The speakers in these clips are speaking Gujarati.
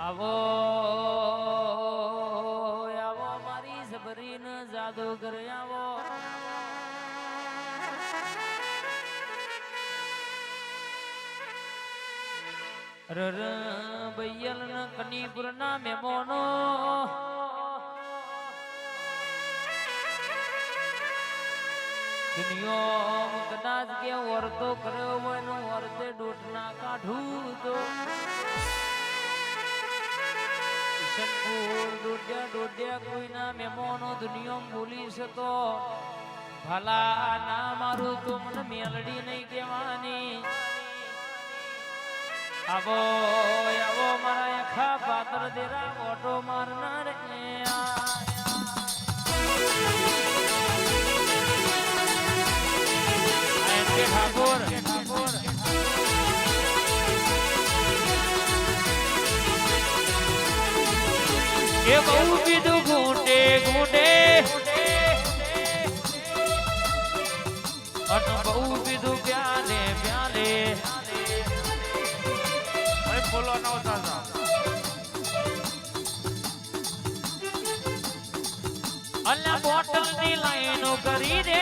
આવો આવો મારી સબરીન જાદુગર આવો રર બૈયલ ન કનીપુર ના મેમોનો દુનિયા કદાચ કે વર્તો કર્યો હોય નો વર્તે ડોટના કાઢું તો ડોડ્યા ડોડ્યા કોઈના મેમોનો દુનિયા બોલી શકો ભલા ના મારું તો મને મેલડી નહીં કહેવાની આવો આવો મારા આખા પાત્ર દેરા ઓટો મારનાર ઠાકોર એ બહુ બીજું ઘૂંટે ઘૂંટે અને બહુ બીજું પ્યાલે પ્યાલે બોલો નો દાદા અલ્લા બોટલ ની લાઈનો કરી દે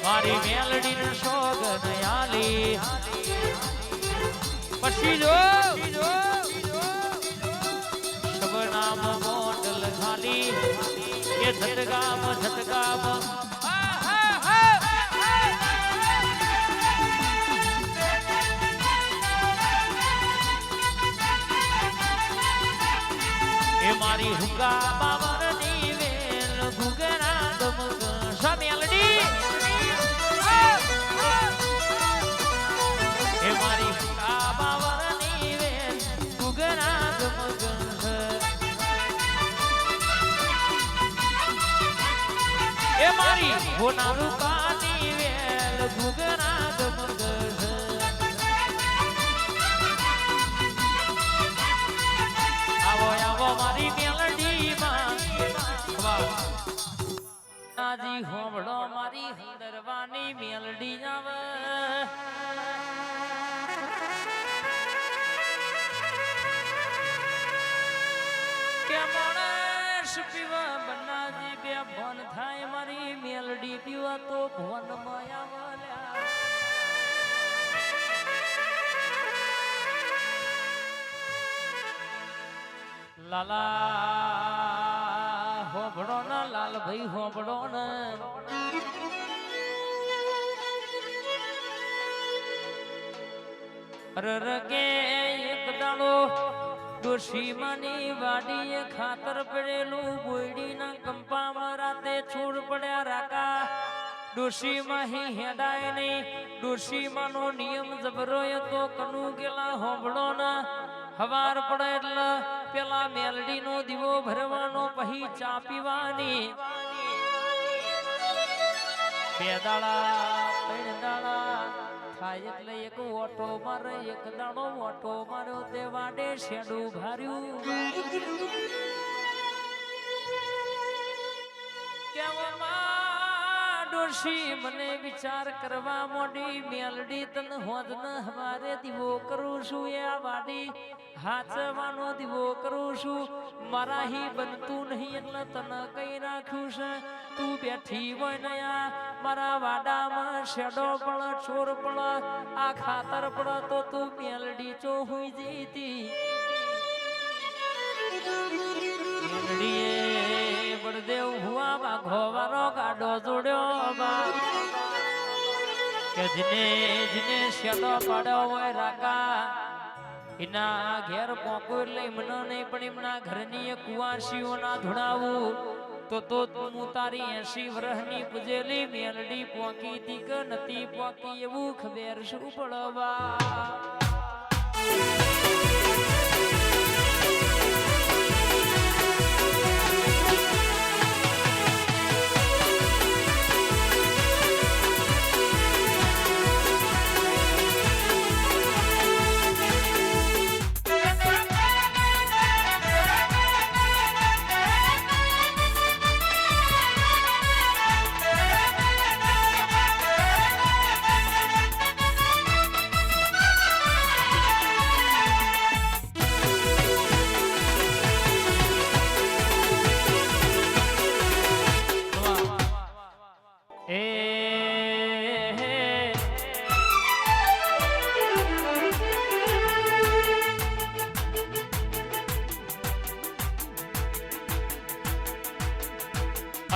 મારી મેલડી ને શોગ નયાલી પછી જો શબનામ બોટલ ખાલી એ ઝટકામ ઝટકામ એ મારી હુંગા બાબર ની વેલ ગુગરા દમક સમેલડી એ મારી હુંગા બાબર ની વેલ ગુગરા દમક એ મારી હોના રૂપા ની વેલ ગુગરા દમક મારી મેલડી માં આજી હોમડો મારી હંદરવાની મેલડી આવે કે માણસ પીવા બનાજી બે ભન થાય મારી મેલડી પીવા તો ભવન માયા વાલ્યા લાલા હોબડો ના લાલ ભાઈ હોબડો ને રરગે એક દાડો ડોશી માની વાડીએ ખાતર પડેલું બોયડી ના કંપામાં રાતે છોડ પડ્યા રાકા ડોશી માં હેડાય નહીં ડોશી માનો નિયમ જબરો તો કનુ ગેલા હોબડો ના હવાર પડે એટલે પેલા મેલડી નો દીવો ભરવાનો પછી ચા પીવાની બે દાડા ત્રણ દાડા થાય એટલે એક ઓટો મારે એક દાડો ઓટો માર્યો તે વાડે શેડું ભાર્યું ડોશી મને વિચાર કરવા મોડી મેલડી તન હોદ ન હવારે દીવો કરું છું એ આ વાડી હાચવાનો દીવો કરું છું મારા હી બનતું નહીં એટલે તને કઈ રાખ્યું છે તું બેઠી હોય ને મારા વાડામાં શેડો પણ ચોર પણ આ ખાતર પણ તો તું મેલડી ચો હુઈ જીતી મેલડીએ બળદેવ હુઆ બાઘો વારો ગાડો જોડ્યો બા કે જીને જીને શેડો પાડ્યો હોય રાકા એના ઘેર પોકો લઈ મને નહીં પણ એમના ઘરની કુવાસીઓ ના ધોડાવું તો હું તારી 80 વર્ષની પૂજેલી મેલડી પોકી તી કે નથી પોકી એવું ખબર શું પડવા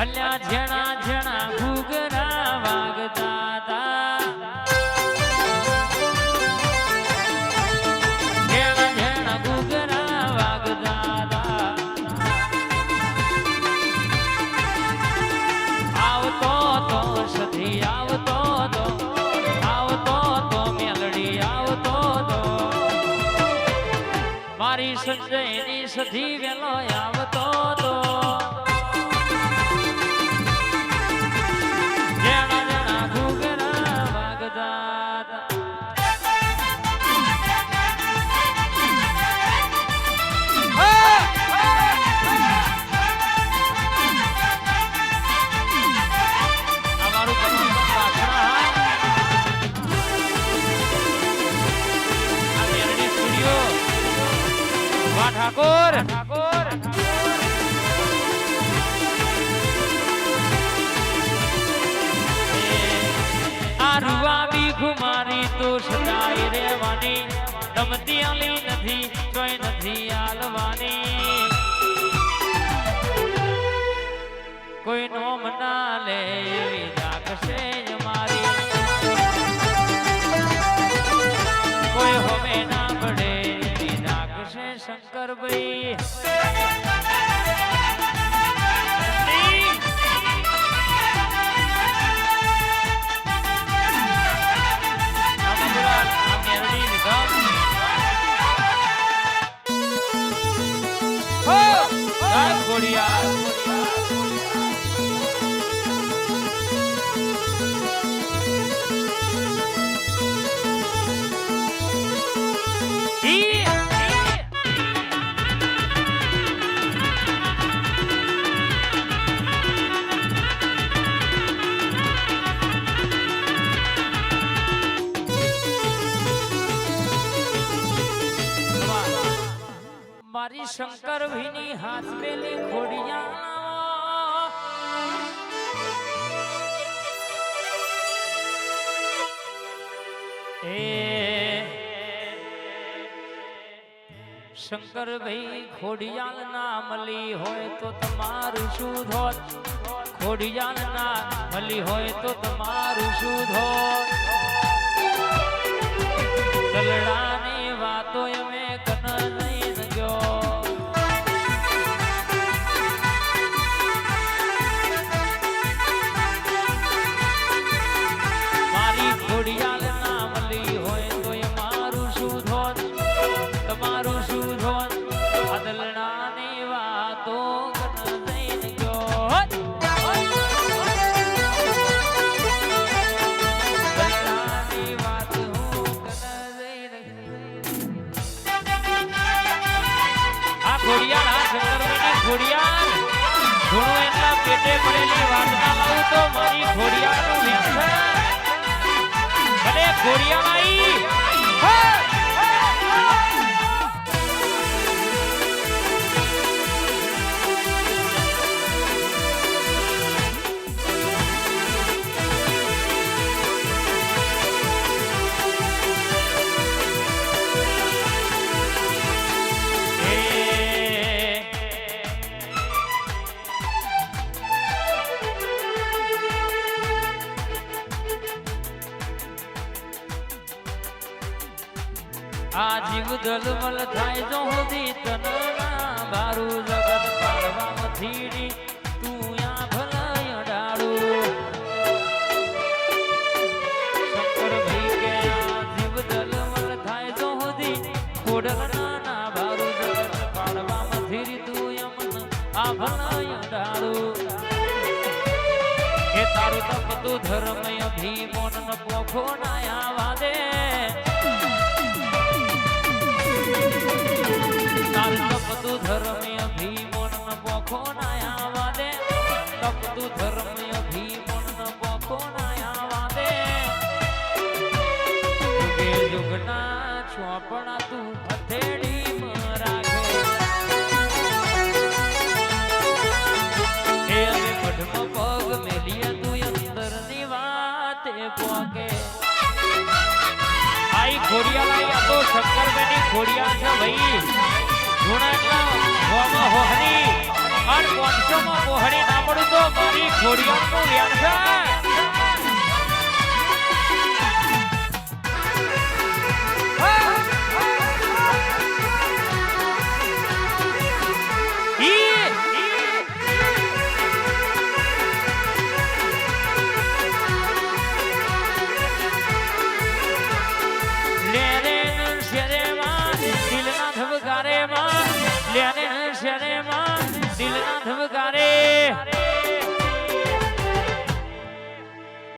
અલ્યા જેણા જેણા ઘૂઘરા વાગતા તા જેણા જેણા ઘૂઘરા વાગતા તા આવતો તો સધી આવતો તો મેલડી આવતો તો મારી સંજયની સધી વેલો આવતો તો ઠાકોર આ રૂવાબી ઘુમારી તો સદાય રહેવાની ગમતી આલી નથી કોઈ નથી આલવાની કોઈ નોમ ના લે એવી રાખશે મારી કોઈ હવે ના પડે શંકરભાઈ મારી શંકર ભીની હાથ મેલી ખોડિયા શંકર ભાઈ ખોડિયાલ ના મળી હોય તો તમારું શું ધોત ખોડિયાલ ના મળી હોય તો તમારું શું ધોત દલડાની વાતો અમે કન નહીં ગયો મારી ખોડિયાલ ના મળી હોય તો એ મારું શું ધોત તમારું શું ધોત આ દલડાની વાતો કન નહીં ગયો દલડાની વાત હું કન ખોડિયાર આ શંકરભાઈ ખોડિયાર ઘણું એટલા પેટે પડેલી વાત ના લાવું તો મારી ખોડિયાર નું ભલે ખોડિયાર આઈ આ જીવ દલમલ થાય જો સુધી તનના બારું જગત પાડવામાં થીડી તું યા ભલાય ડાળું શંકર ભાઈ કે આ જીવ દલમલ થાય જો સુધી ખોડલના બારું જગત પાડવામાં થીડી તું યમન આ ભલાય ડાળું કે તારું તપતું ધર્મ અભિમોન ન પોખો ના આવા દે તપતું ધર્મ અભિમોન ન પોખો ના આવા દે તપતું ધર્મ અભિમોન ન પોખો ના આવા દે યુગે યુગના ચોપડા તું હથેળી રાખે એ હવે મઢમાં પગ મેલીએ તું અંતર ખોડિયાલા આ તો શંકરભાઈની ખોડિયાલ છે ભાઈ જૂનાટલા હોમાં હોહરી અને 500 માં મોહરી ના પડું તો મારી ખોડિયાલનું વ્યાન છે દિલના ધબકારે